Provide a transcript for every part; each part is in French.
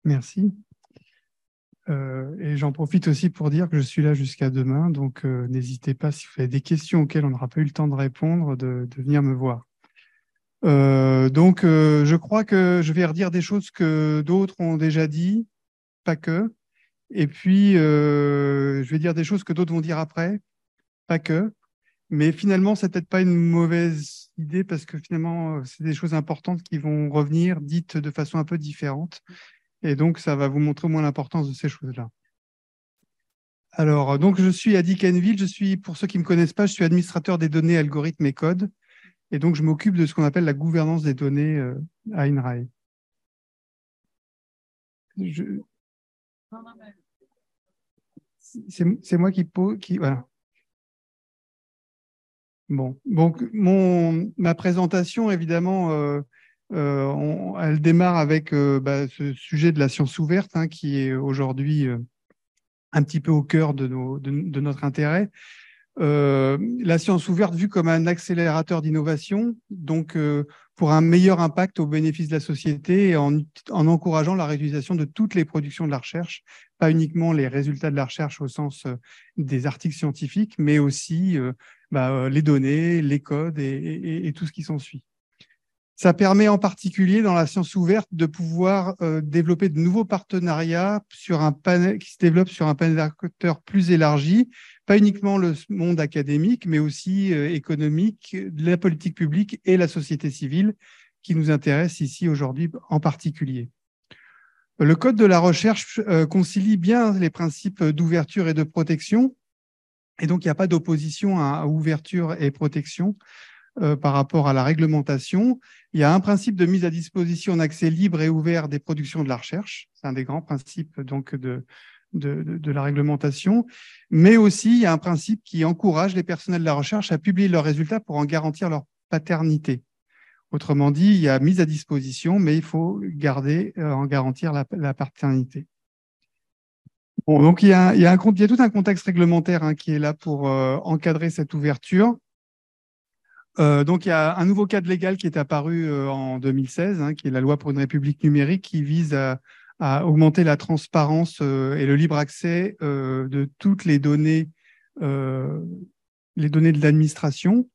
Merci. Et j'en profite aussi pour dire que je suis là jusqu'à demain, donc n'hésitez pas, si vous avez des questions auxquelles on n'aura pas eu le temps de répondre, de venir me voir. Je crois que je vais redire des choses que d'autres ont déjà dit, pas que. Et puis, je vais dire des choses que d'autres vont dire après, pas que. Mais finalement, c'est peut-être pas une mauvaise idée parce que finalement, c'est des choses importantes qui vont revenir, dites de façon un peu différente. Et donc, ça va vous montrer au moins l'importance de ces choses-là. Alors, donc, je suis Adi Kenville. Je suis, pour ceux qui ne me connaissent pas, je suis administrateur des données, algorithmes et codes. Et donc, je m'occupe de ce qu'on appelle la gouvernance des données à INRAE. C'est moi qui pose, voilà. Bon, donc ma présentation, évidemment, elle démarre avec ce sujet de la science ouverte, hein, qui est aujourd'hui un petit peu au cœur de notre intérêt. La science ouverte vue comme un accélérateur d'innovation, donc pour un meilleur impact au bénéfice de la société et en encourageant la réutilisation de toutes les productions de la recherche, pas uniquement les résultats de la recherche au sens des articles scientifiques, mais aussi les données, les codes et tout ce qui s'ensuit. Ça permet en particulier dans la science ouverte de pouvoir développer de nouveaux partenariats sur un panel qui se développe sur un panel d'acteurs plus élargi, pas uniquement le monde académique, mais aussi économique, la politique publique et la société civile qui nous intéresse ici aujourd'hui en particulier. Le Code de la recherche concilie bien les principes d'ouverture et de protection, et donc il n'y a pas d'opposition à ouverture et protection par rapport à la réglementation. Il y a un principe de mise à disposition en accès libre et ouvert des productions de la recherche. C'est un des grands principes donc, de la réglementation. Mais aussi, il y a un principe qui encourage les personnels de la recherche à publier leurs résultats pour en garantir leur paternité. Autrement dit, il y a mise à disposition, mais il faut en garantir la paternité. Bon, donc il y a tout un contexte réglementaire hein, qui est là pour encadrer cette ouverture. Donc, il y a un nouveau cadre légal qui est apparu en 2016, hein, qui est la loi pour une république numérique, qui vise à augmenter la transparence et le libre accès de toutes les données de l'administration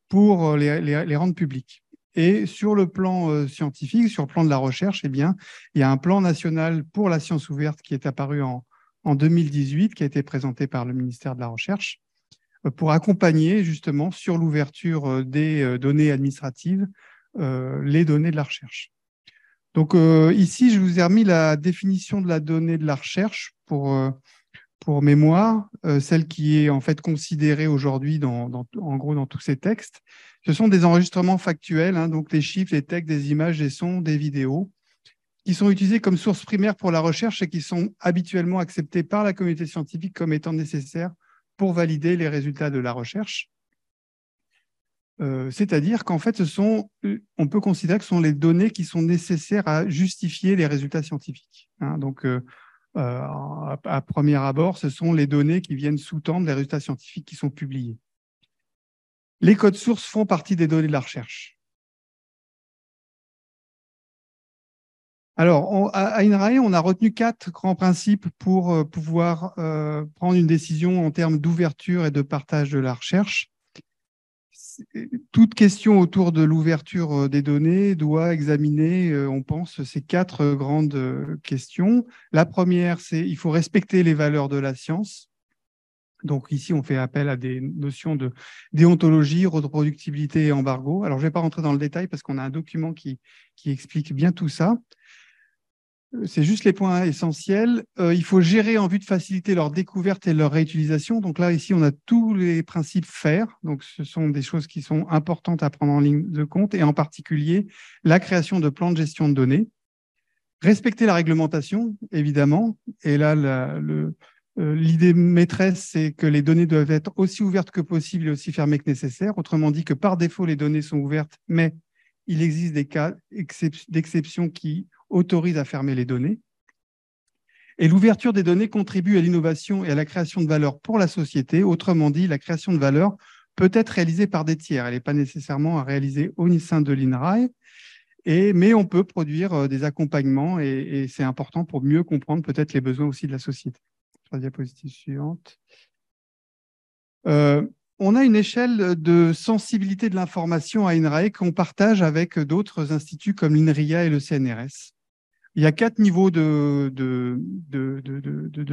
pour les rendre publiques. Et sur le plan scientifique, sur le plan de la recherche, eh bien, il y a un plan national pour la science ouverte qui est apparu en 2018, qui a été présenté par le ministère de la Recherche, pour accompagner justement sur l'ouverture des données administratives, les données de la recherche. Donc ici, je vous ai remis la définition de la donnée de la recherche pour mémoire, celle qui est en fait considérée aujourd'hui en gros dans tous ces textes. Ce sont des enregistrements factuels, hein, donc les chiffres, les textes, des images, des sons, des vidéos, qui sont utilisés comme source primaire pour la recherche et qui sont habituellement acceptés par la communauté scientifique comme étant nécessaires pour valider les résultats de la recherche. C'est-à-dire qu'en fait, on peut considérer que ce sont les données qui sont nécessaires à justifier les résultats scientifiques. Hein. Donc, à premier abord, ce sont les données qui viennent sous-tendre les résultats scientifiques qui sont publiés. Les codes sources font partie des données de la recherche. Alors, à INRAE, on a retenu 4 grands principes pour pouvoir prendre une décision en termes d'ouverture et de partage de la recherche. Toute question autour de l'ouverture des données doit examiner, on pense, ces 4 grandes questions. La première, c'est qu'il faut respecter les valeurs de la science. Donc ici, on fait appel à des notions de déontologie, reproductibilité et embargo. Alors, je ne vais pas rentrer dans le détail parce qu'on a un document qui explique bien tout ça. C'est juste les points essentiels. Il faut gérer en vue de faciliter leur découverte et leur réutilisation. Donc là, ici, on a tous les principes FAIR. Donc, ce sont des choses qui sont importantes à prendre en ligne de compte, et en particulier la création de plans de gestion de données. Respecter la réglementation, évidemment. Et là, l'idée maîtresse, c'est que les données doivent être aussi ouvertes que possible et aussi fermées que nécessaire. Autrement dit, que par défaut, les données sont ouvertes, mais il existe des cas d'exception qui autorise à fermer les données. Et l'ouverture des données contribue à l'innovation et à la création de valeur pour la société. Autrement dit, la création de valeur peut être réalisée par des tiers. Elle n'est pas nécessairement à réaliser au sein de l'INRAE. Mais on peut produire des accompagnements et c'est important pour mieux comprendre peut-être les besoins aussi de la société. Sur la diapositive suivante. On a une échelle de sensibilité de l'information à INRAE qu'on partage avec d'autres instituts comme l'INRIA et le CNRS. Il y a 4 niveaux de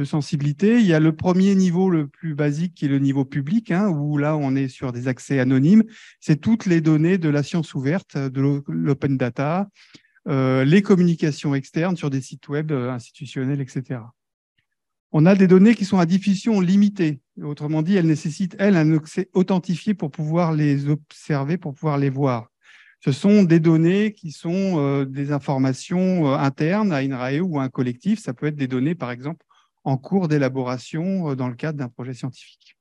sensibilité. Il y a le premier niveau, le plus basique, qui est le niveau public, hein, où là, on est sur des accès anonymes. C'est toutes les données de la science ouverte, de l'open data, les communications externes sur des sites web institutionnels, etc. On a des données qui sont à diffusion limitée. Autrement dit, elles nécessitent, un accès authentifié pour pouvoir les observer, pour pouvoir les voir. Ce sont des données qui sont des informations internes à INRAE ou à un collectif. Ça peut être des données, par exemple, en cours d'élaboration dans le cadre d'un projet scientifique.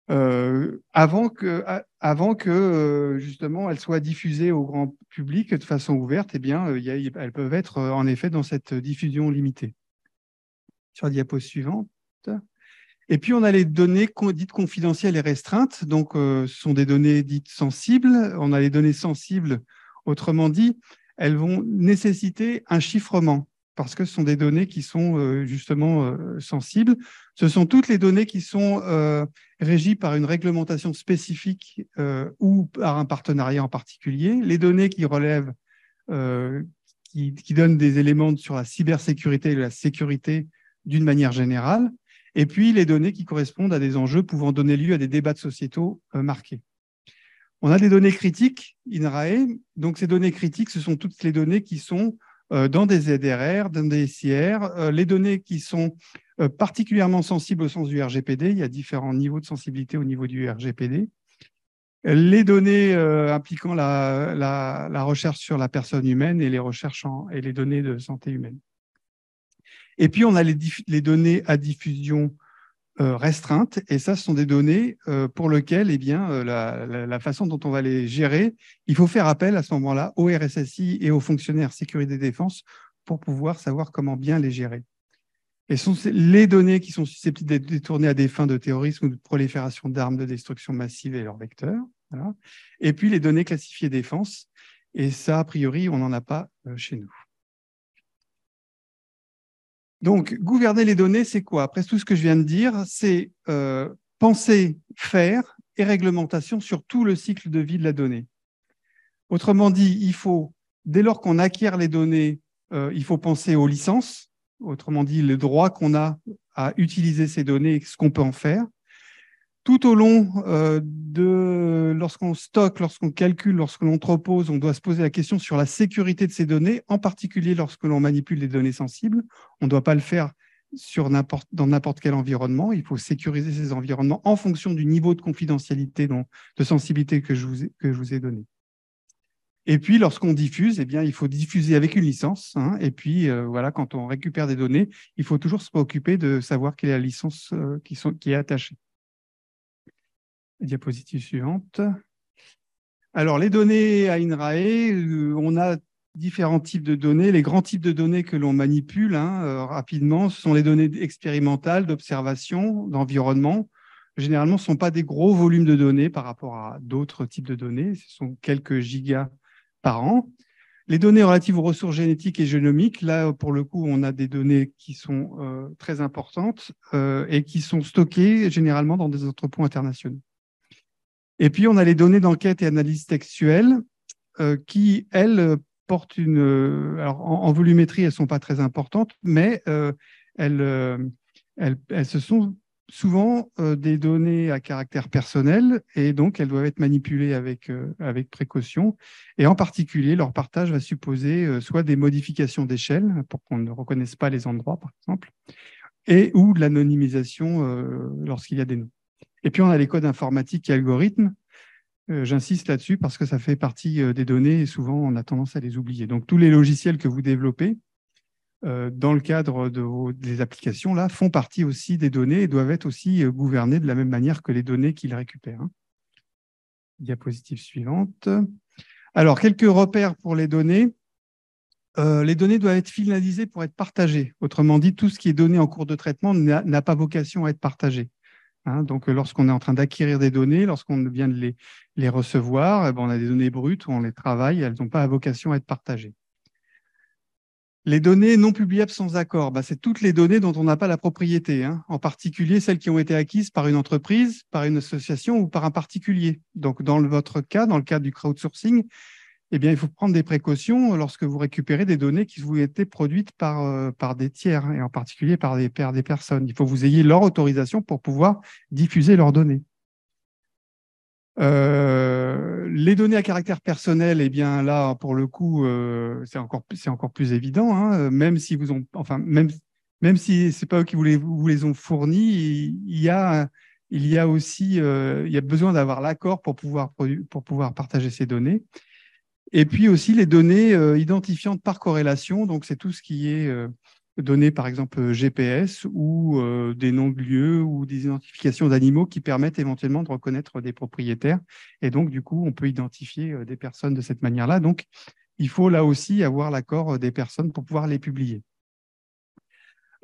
Avant que justement elles soient diffusées au grand public de façon ouverte, eh bien, elles peuvent être en effet dans cette diffusion limitée. Sur la diapo suivante. Et puis, on a les données dites confidentielles et restreintes. Donc, ce sont des données dites sensibles. On a les données sensibles, autrement dit, elles vont nécessiter un chiffrement parce que ce sont des données qui sont justement sensibles. Ce sont toutes les données qui sont régies par une réglementation spécifique ou par un partenariat en particulier. Les données qui relèvent, qui donnent des éléments sur la cybersécurité et la sécurité d'une manière générale, et puis les données qui correspondent à des enjeux pouvant donner lieu à des débats sociétaux marqués. On a des données critiques, INRAE. Donc, ces données critiques, ce sont toutes les données qui sont dans des ZRR, dans des SIR, les données qui sont particulièrement sensibles au sens du RGPD. Il y a différents niveaux de sensibilité au niveau du RGPD. Les données impliquant la recherche sur la personne humaine et et les données de santé humaine. Et puis, on a les données à diffusion restreinte. Et ça, ce sont des données pour lesquelles la façon dont on va les gérer, il faut faire appel à ce moment-là au RSSI et aux fonctionnaires sécurité et défense pour pouvoir savoir comment bien les gérer. Et ce sont les données qui sont susceptibles d'être détournées à des fins de terrorisme ou de prolifération d'armes de destruction massive et leurs vecteurs. Voilà. Et puis, les données classifiées défense. Et ça, a priori, on n'en a pas chez nous. Donc, gouverner les données, c'est quoi? Après tout ce que je viens de dire, c'est penser, faire et réglementation sur tout le cycle de vie de la donnée. Autrement dit, il faut, dès lors qu'on acquiert les données, il faut penser aux licences, autrement dit, le droit qu'on a à utiliser ces données et ce qu'on peut en faire. Tout au long lorsqu'on stocke, lorsqu'on calcule, lorsque l'on entrepose, on doit se poser la question sur la sécurité de ces données, en particulier lorsque l'on manipule des données sensibles. On ne doit pas le faire dans n'importe quel environnement. Il faut sécuriser ces environnements en fonction du niveau de confidentialité, de sensibilité que je vous ai donné. Et puis, lorsqu'on diffuse, eh bien, il faut diffuser avec une licence. Hein, et puis, voilà, quand on récupère des données, il faut toujours se préoccuper de savoir quelle est la licence qui est attachée. Diapositive suivante. Alors, les données à INRAE, on a différents types de données. Les grands types de données que l'on manipule rapidement, ce sont les données expérimentales, d'observation, d'environnement. Généralement, ce ne sont pas des gros volumes de données par rapport à d'autres types de données. Ce sont quelques gigas par an. Les données relatives aux ressources génétiques et génomiques, là, pour le coup, on a des données qui sont très importantes et qui sont stockées généralement dans des entrepôts internationaux. Et puis, on a les données d'enquête et analyse textuelle qui, elles, portent alors, en volumétrie, elles ne sont pas très importantes, mais elles se sont souvent des données à caractère personnel et donc elles doivent être manipulées avec précaution. Et en particulier, leur partage va supposer soit des modifications d'échelle pour qu'on ne reconnaisse pas les endroits, par exemple, ou de l'anonymisation lorsqu'il y a des noms. Et puis, on a les codes informatiques et algorithmes. J'insiste là-dessus parce que ça fait partie des données et souvent, on a tendance à les oublier. Donc, tous les logiciels que vous développez dans le cadre des applications là, font partie aussi des données et doivent être aussi gouvernés de la même manière que les données qu'ils récupèrent. Hein. Diapositive suivante. Alors, quelques repères pour les données. Les données doivent être finalisées pour être partagées. Autrement dit, tout ce qui est donné en cours de traitement n'a pas vocation à être partagé. hein. Donc, lorsqu'on est en train d'acquérir des données, lorsqu'on vient de les recevoir, eh ben, on a des données brutes, on les travaille, elles n'ont pas vocation à être partagées. Les données non publiables sans accord, bah, c'est toutes les données dont on n'a pas la propriété, hein, en particulier celles qui ont été acquises par une entreprise, par une association ou par un particulier. Donc, dans votre cas, dans le cas du crowdsourcing, eh bien, il faut prendre des précautions lorsque vous récupérez des données qui vous ont été produites par des tiers, hein, et en particulier par des personnes. Il faut que vous ayez leur autorisation pour pouvoir diffuser leurs données. Les données à caractère personnel, eh bien là, pour le coup, c'est encore plus évident, hein, même si vous ont, enfin, même si c'est pas eux qui vous les ont fournis, il y a aussi il y a besoin d'avoir l'accord pour pouvoir partager ces données. Et puis aussi les données identifiantes par corrélation, donc c'est tout ce qui est données par exemple GPS ou des noms de lieux ou des identifications d'animaux qui permettent éventuellement de reconnaître des propriétaires. Et donc du coup, on peut identifier des personnes de cette manière-là. Donc il faut là aussi avoir l'accord des personnes pour pouvoir les publier.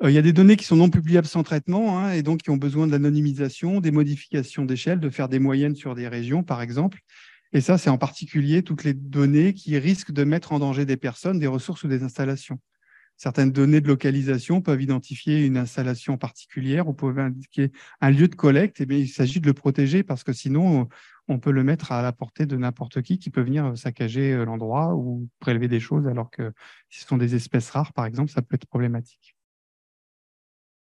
Il y a des données qui sont non publiables sans traitement, hein, et donc qui ont besoin de l'anonymisation, des modifications d'échelle, de faire des moyennes sur des régions, par exemple. Et ça, c'est en particulier toutes les données qui risquent de mettre en danger des personnes, des ressources ou des installations. Certaines données de localisation peuvent identifier une installation particulière ou peuvent indiquer un lieu de collecte. Eh bien, il s'agit de le protéger parce que sinon, on peut le mettre à la portée de n'importe qui peut venir saccager l'endroit ou prélever des choses, alors que si ce sont des espèces rares, par exemple, ça peut être problématique.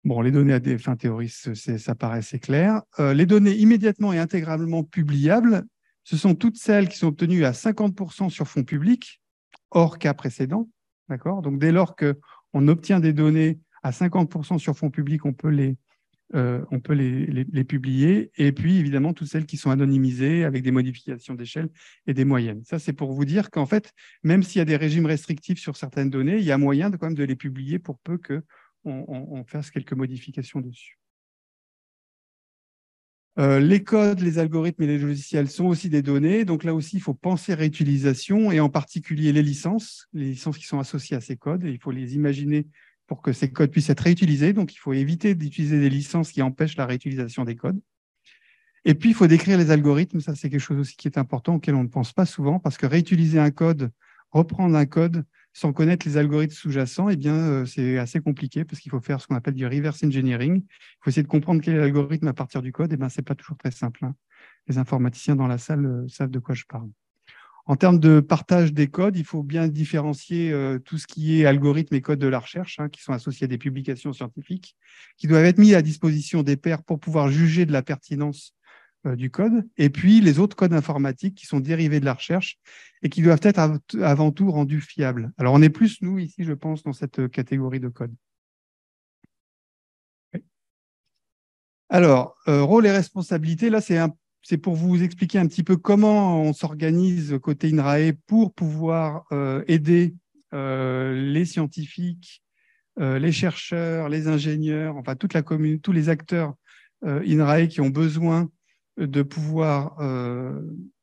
Bon, les données à des fins terroristes, ça paraît assez clair. Les données immédiatement et intégralement publiables, ce sont toutes celles qui sont obtenues à 50% sur fonds publics, hors cas précédent. D'accord ? Donc, dès lors qu'on obtient des données à 50% sur fonds publics, on peut les publier. Et puis, évidemment, toutes celles qui sont anonymisées avec des modifications d'échelle et des moyennes. Ça, c'est pour vous dire qu'en fait, même s'il y a des régimes restrictifs sur certaines données, il y a moyen quand même de les publier pour peu qu'on fasse quelques modifications dessus. Les codes, les algorithmes et les logiciels sont aussi des données. Donc là aussi, il faut penser réutilisation et en particulier les licences qui sont associées à ces codes. Et il faut les imaginer pour que ces codes puissent être réutilisés. Donc, il faut éviter d'utiliser des licences qui empêchent la réutilisation des codes. Et puis, il faut décrire les algorithmes. Ça, c'est quelque chose aussi qui est important, auquel on ne pense pas souvent, parce que réutiliser un code, reprendre un code sans connaître les algorithmes sous-jacents, eh bien, c'est assez compliqué parce qu'il faut faire ce qu'on appelle du reverse engineering. Il faut essayer de comprendre quel est l'algorithme à partir du code. Eh bien, ce n'est pas toujours très simple, hein. Les informaticiens dans la salle savent de quoi je parle. En termes de partage des codes, il faut bien différencier tout ce qui est algorithmes et codes de la recherche, hein, qui sont associés à des publications scientifiques, qui doivent être mis à disposition des pairs pour pouvoir juger de la pertinence du code, et puis les autres codes informatiques qui sont dérivés de la recherche et qui doivent être avant tout rendus fiables. Alors, on est plus, nous, ici, je pense, dans cette catégorie de code. Alors, rôle et responsabilité, là, c'est pour vous expliquer un petit peu comment on s'organise côté INRAE pour pouvoir aider les scientifiques, les chercheurs, les ingénieurs, enfin toute la commune, tous les acteurs INRAE qui ont besoin de pouvoir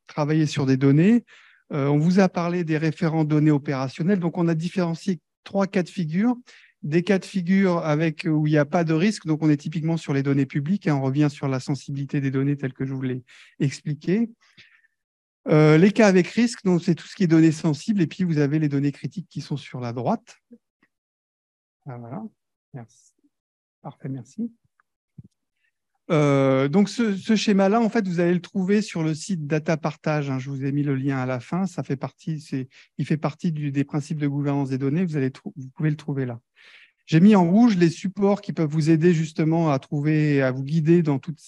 travailler sur des données. On vous a parlé des référents données opérationnels. Donc, on a différencié 3 cas de figure. Des cas de figure où il n'y a pas de risque. Donc, on est typiquement sur les données publiques et on revient sur la sensibilité des données telles que je vous l'ai expliqué. Les cas avec risque, donc c'est tout ce qui est données sensibles. Et puis, vous avez les données critiques qui sont sur la droite. Ah, voilà. Merci. Parfait, merci. Donc, ce schéma-là, en fait, vous allez le trouver sur le site Data Partage, hein. Je vous ai mis le lien à la fin. Ça fait partie, il fait partie des principes de gouvernance des données. Vous pouvez le trouver là. J'ai mis en rouge les supports qui peuvent vous aider justement à trouver, à vous guider dans toutes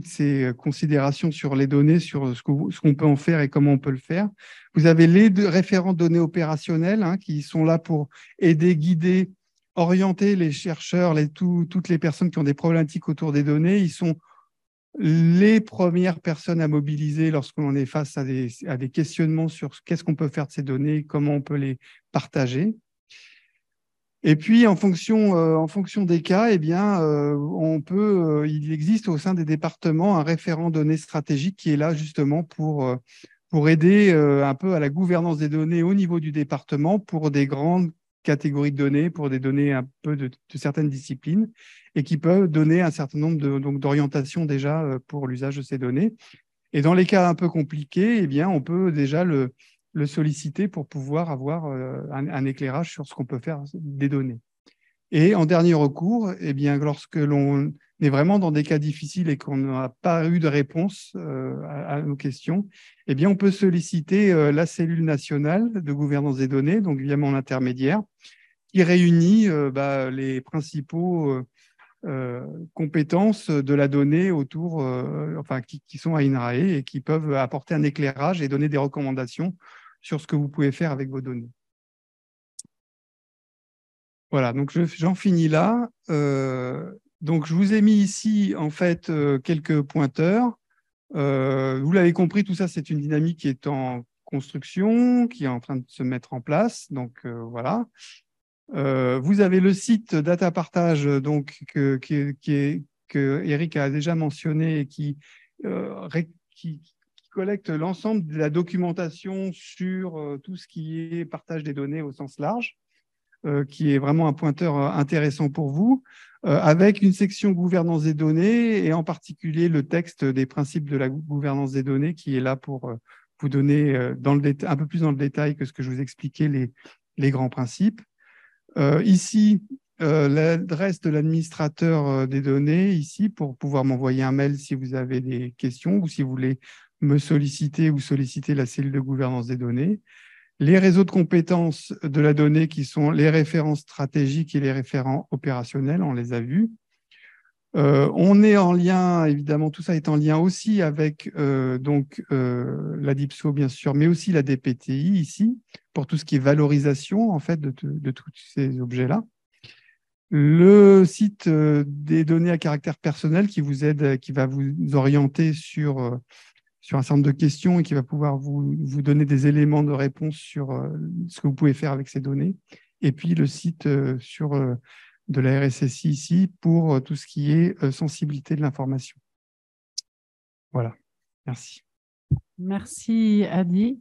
ces considérations sur les données, sur ce qu'on peut en faire et comment on peut le faire. Vous avez les référents données opérationnels, hein, qui sont là pour aider, guider, orienter les chercheurs, toutes les personnes qui ont des problématiques autour des données. Ils sont les premières personnes à mobiliser lorsqu'on est face à des questionnements sur qu'est-ce qu'on peut faire de ces données, comment on peut les partager. Et puis, en fonction des cas, eh bien, il existe au sein des départements un référent données stratégiques qui est là justement pour aider un peu à la gouvernance des données au niveau du département pour des grandes catégories de données, pour des données un peu de certaines disciplines, et qui peuvent donner un certain nombre d'orientations déjà pour l'usage de ces données. Et dans les cas un peu compliqués, eh bien, on peut déjà le solliciter pour pouvoir avoir un éclairage sur ce qu'on peut faire des données. Et en dernier recours, eh bien, lorsque l'on est vraiment dans des cas difficiles et qu'on n'a pas eu de réponse à nos questions, eh bien, on peut solliciter la cellule nationale de gouvernance des données, donc via mon intermédiaire, qui réunit les principaux compétences de la donnée autour, enfin, qui sont à INRAE et qui peuvent apporter un éclairage et donner des recommandations sur ce que vous pouvez faire avec vos données. Voilà, donc j'en finis là. Donc, je vous ai mis ici, en fait, quelques pointeurs. Vous l'avez compris, tout ça, c'est une dynamique qui est en construction, qui est en train de se mettre en place. Donc, voilà. Vous avez le site Data Partage donc, que Eric a déjà mentionné et qui collecte l'ensemble de la documentation sur tout ce qui est partage des données au sens large. Qui est vraiment un pointeur intéressant pour vous, avec une section gouvernance des données et en particulier le texte des principes de la gouvernance des données qui est là pour vous donner un peu plus dans le détail que ce que je vous expliquais les grands principes. Ici, l'adresse de l'administrateur des données, ici, pour pouvoir m'envoyer un mail si vous avez des questions ou si vous voulez me solliciter ou solliciter la cellule de gouvernance des données. Les réseaux de compétences de la donnée qui sont les référents stratégiques et les référents opérationnels, on les a vus. On est en lien, évidemment, tout ça est en lien aussi avec la DIPSO, bien sûr, mais aussi la DPTI ici, pour tout ce qui est valorisation en fait, de tous ces objets-là. Le site des données à caractère personnel qui vous aide, qui va vous orienter sur un certain nombre de questions et qui va pouvoir vous donner des éléments de réponse sur ce que vous pouvez faire avec ces données. Et puis le site de la RSSI ici pour tout ce qui est sensibilité de l'information. Voilà, merci. Merci Adi.